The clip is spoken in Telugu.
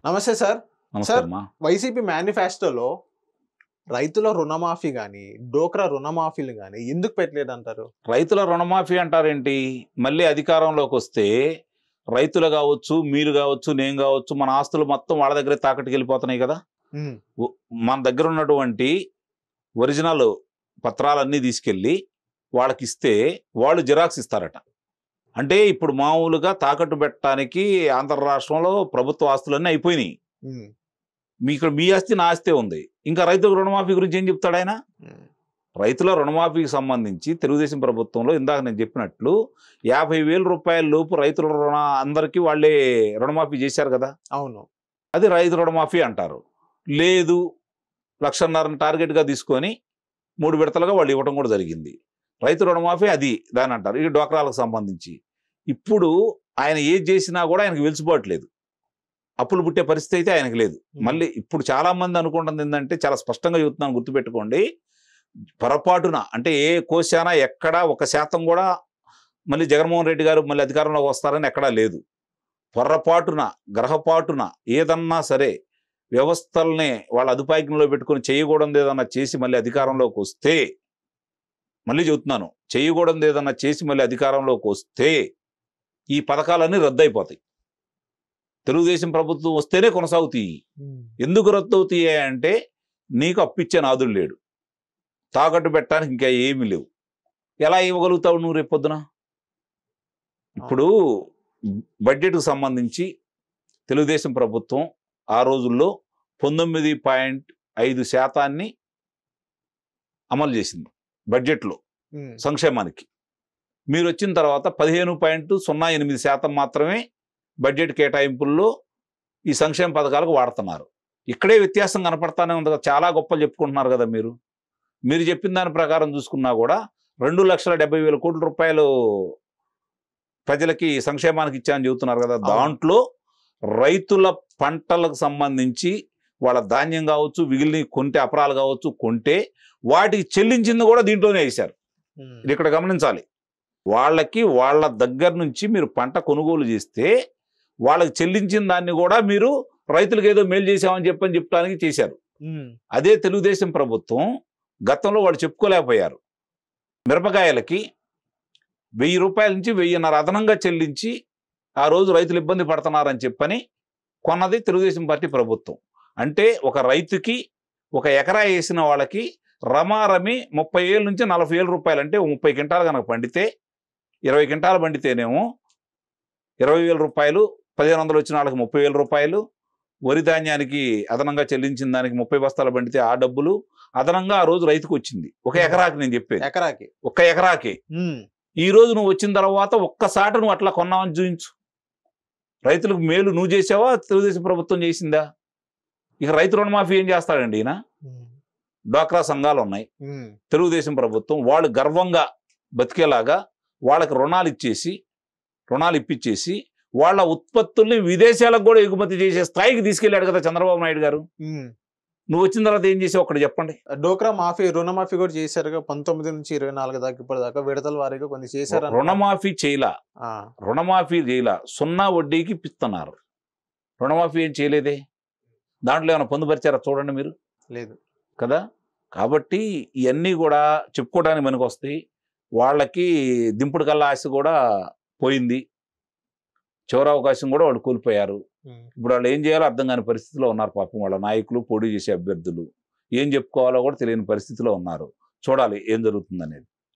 నమస్తే సార్. సార్, నమస్కారమ్మా. వైసీపీ మేనిఫెస్టోలో రైతుల రుణమాఫీ గాని, డోక్రా రుణమాఫీలు గాని ఎందుకు పెట్టలేదంటారు? రైతుల రుణమాఫీ అంటారేంటి? మళ్ళీ అధికారంలోకి వస్తే రైతులు కావచ్చు, మీరు కావచ్చు, నేను కావచ్చు, మన ఆస్తులు మొత్తం వాళ్ళ దగ్గరే తాకట్టుకి వెళ్ళిపోతున్నాయి కదా. హ్మ్. మన దగ్గర ఉన్నటువంటి ఒరిజినల్ పత్రాలన్నీ తీసుకెళ్ళి వాళ్ళకి ఇస్తే వాళ్ళు జిరాక్స్ ఇస్తారట. అంటే ఇప్పుడు మామూలుగా తాకట్టు పెట్టడానికి ఆంధ్ర రాష్ట్రంలో ప్రభుత్వ ఆస్తులన్నీ అయిపోయినాయి. హ్మ్. మీకు మీ ఆస్తి నా ఆస్తే ఉంది. ఇంకా రైతుల రుణమాఫీ గురించి ఏం చెప్తాడు ఆయన? హ్మ్. రైతుల రుణమాఫీకి సంబంధించి తెలుగుదేశం ప్రభుత్వంలో ఇందాక నేను చెప్పినట్లు 50,000 రూపాయల లోపు రైతుల రుణ అందరికీ వాళ్ళే రుణమాఫీ చేశారు కదా. అవును. అది రైతు రుణమాఫీ అంటారు. లేదు, 1,50,000 టార్గెట్గా తీసుకొని 3 విడతలుగా వాళ్ళు ఇవ్వడం కూడా జరిగింది. రైతు రుణమాఫీ అది దాని అంటారు. ఇది డ్వాక్రాలకు సంబంధించి. ఇప్పుడు ఆయన ఏది చేసినా కూడా ఆయనకు వెలుసుబాట్లేదు. అప్పులు పుట్టే పరిస్థితి అయితే ఆయనకు లేదు. మళ్ళీ ఇప్పుడు చాలా మంది అనుకుంటుంది ఏంటంటే, చాలా స్పష్టంగా చెబుతున్నాను, గుర్తుపెట్టుకోండి. పొరపాటున అంటే ఏ కోశాన ఎక్కడా 1% కూడా మళ్ళీ జగన్మోహన్ రెడ్డి గారు మళ్ళీ అధికారంలోకి వస్తారని ఎక్కడా లేదు. పొరపాటున గ్రహపాటున ఏదన్నా సరే వ్యవస్థల్ని వాళ్ళ అదుపాజ్ఞంలో పెట్టుకుని చేయకూడదు ఏదన్నా చేసి మళ్ళీ అధికారంలోకి వస్తే, మళ్ళీ చెబుతున్నాను, చేయకూడదు ఏదన్నా చేసి మళ్ళీ అధికారంలోకి వస్తే ఈ పథకాలన్నీ రద్దయిపోతాయి. తెలుగుదేశం ప్రభుత్వం వస్తేనే కొనసాగుతాయి. ఎందుకు రద్దు అవుతాయి అంటే, నీకు అప్పిచ్చే నాదుడు లేడు, తాకట్టు పెట్టడానికి ఇంకా ఏమీ లేవు. ఎలా ఇవ్వగలుగుతావు నువ్వు రేపొద్దున? ఇప్పుడు బడ్జెట్కు సంబంధించి తెలుగుదేశం ప్రభుత్వం ఆ రోజుల్లో 19.5% అమలు చేసింది బడ్జెట్లో సంక్షేమానికి. మీరు వచ్చిన తర్వాత 15.08% మాత్రమే బడ్జెట్ కేటాయింపుల్లో ఈ సంక్షేమ పథకాలకు వాడుతున్నారు. ఇక్కడే వ్యత్యాసం కనపడతానే ఉంది కదా. చాలా గొప్పలు చెప్పుకుంటున్నారు కదా మీరు. మీరు చెప్పిన దాని ప్రకారం చూసుకున్నా కూడా 2,70,000 కోట్ల రూపాయలు ప్రజలకి సంక్షేమానికి ఇచ్చామని చెబుతున్నారు కదా. దాంట్లో రైతుల పంటలకు సంబంధించి వాళ్ళ ధాన్యం కావచ్చు, మిగిలిన కొంటే అపరాలు కావచ్చు, కొంటే వాటికి చెల్లించింది కూడా దీంట్లోనే వేశారు. ఇది ఇక్కడ గమనించాలి. వాళ్ళకి వాళ్ళ దగ్గర నుంచి మీరు పంట కొనుగోలు చేస్తే వాళ్ళకి చెల్లించిన దాన్ని కూడా మీరు రైతులకు ఏదో మేలు చేసామని చెప్పడానికి చేశారు. అదే తెలుగుదేశం ప్రభుత్వం గతంలో వాళ్ళు చెప్పుకోలేకపోయారు. మిరపకాయలకి 1,000 రూపాయల నుంచి 1,500 అదనంగా చెల్లించి ఆ రోజు రైతులు ఇబ్బంది పడుతున్నారని చెప్పని కొన్నది తెలుగుదేశం పార్టీ ప్రభుత్వం. అంటే ఒక రైతుకి ఒక ఎకరా వేసిన వాళ్ళకి రమారమి 30,000 నుంచి 40,000 రూపాయలు, అంటే 30 క్వింటాలు కనుక పండితే, 20 క్వింటాలు పండితేనేమో 20,000 రూపాయలు, 1,500 వచ్చిన వాళ్ళకి 30,000 రూపాయలు, వరి ధాన్యానికి అదనంగా చెల్లించిన దానికి 30 బస్తాలు పండితే ఆ డబ్బులు అదనంగా ఆ రోజు రైతుకు వచ్చింది. ఒక ఎకరాకి నేను చెప్పేది, ఒక్క ఎకరాకి. ఈ రోజు నువ్వు వచ్చిన తర్వాత ఒక్కసారి నువ్వు అట్లా కొన్నావని చూపించు. రైతులకు మేలు నువ్వు చేసావా, తెలుగుదేశం ప్రభుత్వం చేసిందా? ఇక రైతు రుణమాఫీ ఏం చేస్తాడండి ఈయన? డ్వాక్రా సంఘాలు ఉన్నాయి, తెలుగుదేశం ప్రభుత్వం వాళ్ళు గర్వంగా బతికేలాగా వాళ్ళకి రుణాలు ఇప్పించేసి వాళ్ళ ఉత్పత్తుల్ని విదేశాలకు కూడా ఎగుమతి చేసే స్థాయికి తీసుకెళ్లాడు కదా చంద్రబాబు నాయుడు గారు. నువ్వు వచ్చిన తర్వాత ఏం చేసావు ఒక్కటి చెప్పండి. డోక్రా మాఫీ, రుణమాఫీ కూడా చేశారుగా. 19 నుంచి 24 దాకా ఇప్పటిదాకా విడతల వారీగా కొన్ని చేశారు. రుణమాఫీ చేయలా, 0 వడ్డీకి ఇస్తున్నారు. రుణమాఫీ ఏం చేయలేదే. దాంట్లో ఏమైనా పొందుపరిచారా చూడండి మీరు. లేదు కదా. కాబట్టి ఇవన్నీ కూడా చెప్పుకోవడానికి మనకు వస్తాయి. వాళ్ళకి దింపుడు కల్లా ఆశ కూడా పోయింది, చివరి అవకాశం కూడా వాళ్ళు కోల్పోయారు. ఇప్పుడు వాళ్ళు ఏం చేయాలో అర్థం కాని పరిస్థితిలో ఉన్నారు పాపం. వాళ్ళ నాయకులు, పోటీ చేసే అభ్యర్థులు ఏం చెప్పుకోవాలో కూడా తెలియని పరిస్థితిలో ఉన్నారు. చూడాలి ఏం జరుగుతుందనేది.